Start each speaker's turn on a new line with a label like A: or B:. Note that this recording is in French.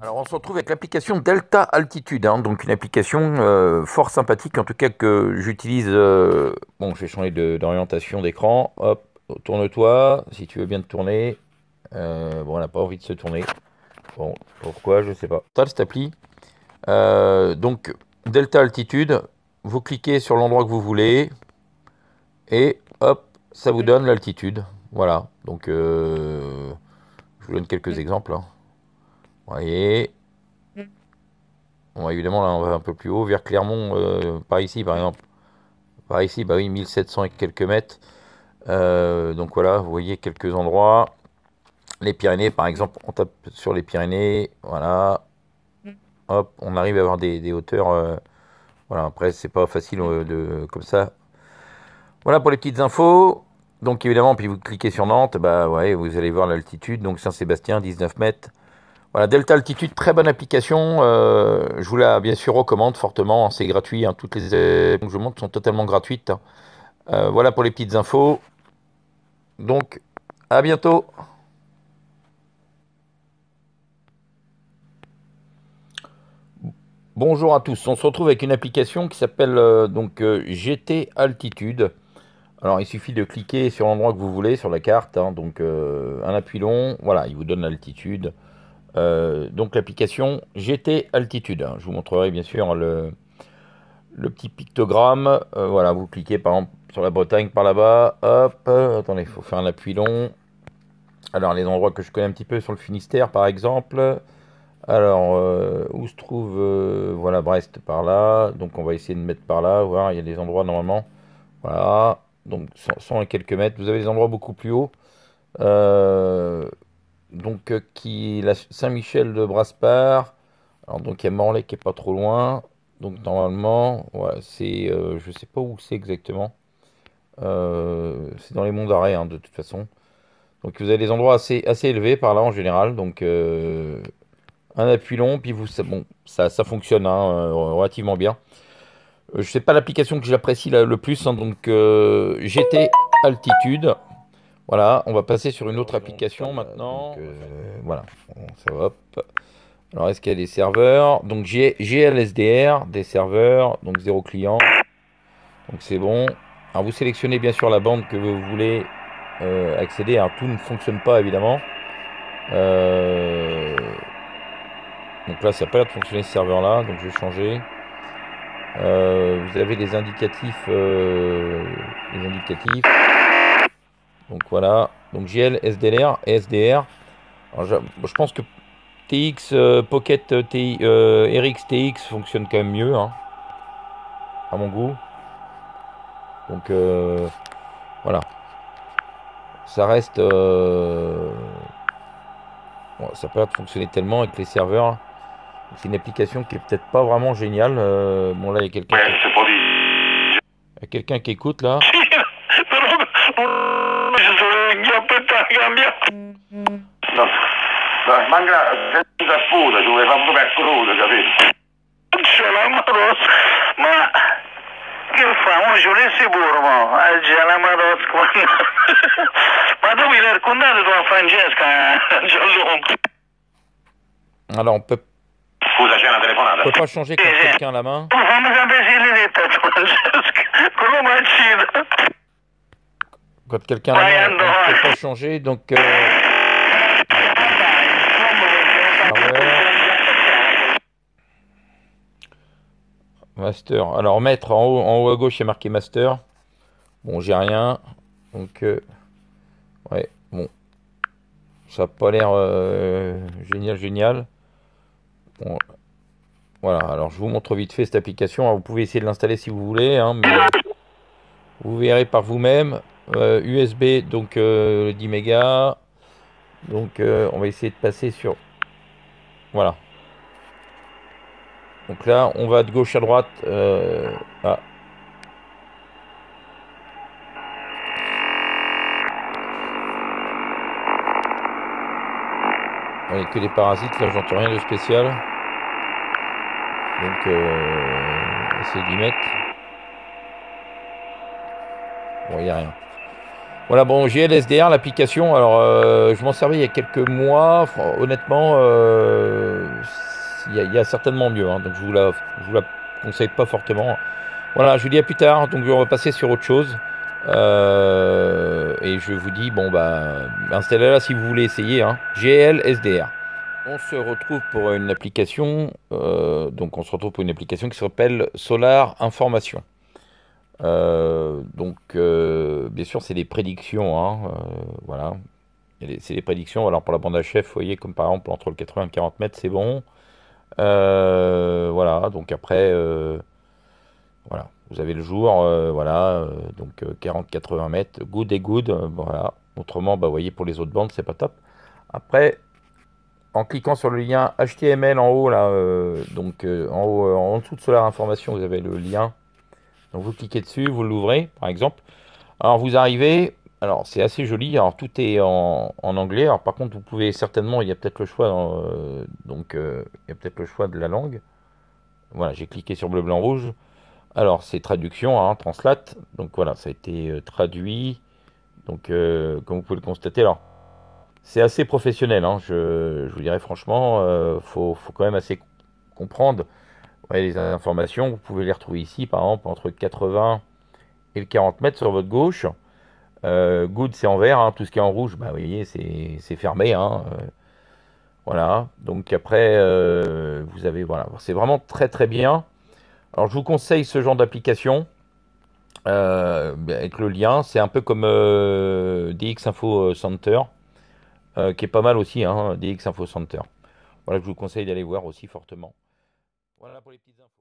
A: Alors on se retrouve avec l'application Delta Altitude, hein, donc une application fort sympathique, en tout cas que j'utilise. Bon, je vais changer d'orientation d'écran. Hop, tourne-toi, si tu veux bien te tourner. Bon, on n'a pas envie de se tourner. Bon, pourquoi, je sais pas. Cette appli. Donc Delta Altitude, vous cliquez sur l'endroit que vous voulez et hop, ça vous donne l'altitude. Voilà, donc je vous donne quelques exemples, hein. Vous voyez. Bon, évidemment, là, on va un peu plus haut, vers Clermont, par ici, par exemple. Par ici, bah oui, 1700 et quelques mètres. Donc voilà, vous voyez quelques endroits. Les Pyrénées, par exemple, on tape sur les Pyrénées. Voilà. Hop, on arrive à avoir des hauteurs. Voilà, après, c'est pas facile comme ça. Voilà pour les petites infos. Donc évidemment, puis vous cliquez sur Nantes, bah ouais, vous allez voir l'altitude. Donc Saint-Sébastien, 19 mètres. Voilà, Delta Altitude, très bonne application. Je vous la bien sûr recommande fortement, hein, c'est gratuit, hein, toutes les que je vous montre sont totalement gratuites, hein. Voilà pour les petites infos. Donc, à bientôt. Bonjour à tous. On se retrouve avec une application qui s'appelle GT Altitude. Alors, il suffit de cliquer sur l'endroit que vous voulez sur la carte, hein, donc un appui long. Voilà, il vous donne l'altitude. Donc l'application GT Altitude, hein. Je vous montrerai bien sûr le petit pictogramme. Voilà, vous cliquez par exemple sur la Bretagne par là-bas. Hop, attendez, il faut faire un appui long. Alors les endroits que je connais un petit peu sur le Finistère par exemple. Alors où se trouve voilà, Brest par là. Donc on va essayer de mettre par là, voir, il y a des endroits normalement. Voilà, donc 100 et quelques mètres. Vous avez des endroits beaucoup plus hauts. Donc la Saint-Michel de Brasparts. Alors donc il y a Morlaix qui est pas trop loin. Donc normalement, ouais, c'est, je sais pas où c'est exactement. C'est dans les monts d'Arrée, hein, de toute façon. Donc vous avez des endroits assez élevés par là en général. Donc un appui long, puis bon, ça fonctionne, hein, relativement bien. Je sais pas l'application que j'apprécie le plus, hein, donc GT Altitude. Voilà, on va passer sur une autre application maintenant. Donc, voilà, ça va, hop. Alors, est-ce qu'il y a des serveurs? Donc, GLSDR, des serveurs, donc 0 client. Donc, c'est bon. Alors, vous sélectionnez bien sûr la bande que vous voulez accéder. Alors, tout ne fonctionne pas, évidemment. Donc là, ça n'a pas l'air de fonctionner ce serveur-là. Donc, je vais changer. Vous avez des indicatifs. Donc, voilà. Donc, GL, SDR et SDR. Alors, je pense que TX, Pocket RX TX fonctionne quand même mieux, hein, à mon goût. Donc voilà. Ça reste. Bon, ça peut pas fonctionner tellement avec les serveurs. C'est une application qui est peut-être pas vraiment géniale. Bon, là, il y a quelqu'un qui écoute là.
B: Manca senza sputa, dove fa proprio a crudo, capito? Non ce la madosca, ma che fa? Mo ci volessi pure, mo? Già la madosca, ma tu mi l'hai raccontato tu a Francesca, Gianluca?
A: Alors, on peut pas changer quand quelqu'un a la main.
B: Fammi sapere se l'hai detta a Francesca, come macchina.
A: Quand quelqu'un a la main, on peut pas changer, donc. Master. Alors mettre en haut à gauche, il y a marqué Master. Bon, j'ai rien. Donc, ouais, bon. Ça n'a pas l'air génial. Bon, voilà, alors je vous montre vite fait cette application. Alors, vous pouvez essayer de l'installer si vous voulez, hein, mais vous verrez par vous-même. USB, donc 10 mégas. Donc, on va essayer de passer sur... Voilà. Donc là, on va de gauche à droite. Ah. Il n'y a que des parasites, là j'entends rien de spécial. Donc essayer d'y mettre. Bon, il n'y a rien. Voilà, bon, GLSDR, l'application, alors je m'en servais il y a quelques mois. Honnêtement, il y a certainement mieux, hein, donc je vous la conseille pas fortement. Voilà, je vous dis à plus tard, donc on va passer sur autre chose. Et je vous dis, bon, bah, installez-la si vous voulez essayer, hein, GLSDR. On se retrouve pour une application, donc on se retrouve pour une application qui s'appelle Solar Information. Bien sûr, c'est des prédictions, hein, voilà. C'est des prédictions. Alors, pour la bande HF, vous voyez, comme par exemple, entre le 80 et 40 mètres, c'est bon. Voilà, donc après, voilà, vous avez le jour, voilà, 40-80 mètres, good et good, voilà. Autrement, bah, vous voyez, pour les autres bandes, c'est pas top. Après, en cliquant sur le lien HTML en haut, là, en haut, en dessous de Solar Information, vous avez le lien. Donc vous cliquez dessus, vous l'ouvrez, par exemple. Alors vous arrivez, alors c'est assez joli, alors tout est en anglais. Alors par contre, vous pouvez certainement, il y a peut-être le choix, il y a peut-être le choix de la langue. Voilà, j'ai cliqué sur bleu, blanc, rouge. Alors c'est traduction, hein, translate. Donc voilà, ça a été traduit. Donc comme vous pouvez le constater, alors c'est assez professionnel, hein, je vous dirais franchement, faut quand même assez comprendre. Ouais, les informations, vous pouvez les retrouver ici, par exemple, entre 80 et le 40 mètres sur votre gauche. Good, c'est en vert, hein, tout ce qui est en rouge, bah, vous voyez, c'est fermé, hein, voilà, donc après, vous avez, voilà, c'est vraiment très très bien. Alors, je vous conseille ce genre d'application avec le lien. C'est un peu comme DX Info Center, qui est pas mal aussi, hein, DX Info Center. Voilà, je vous conseille d'aller voir aussi fortement. Voilà pour les petites infos.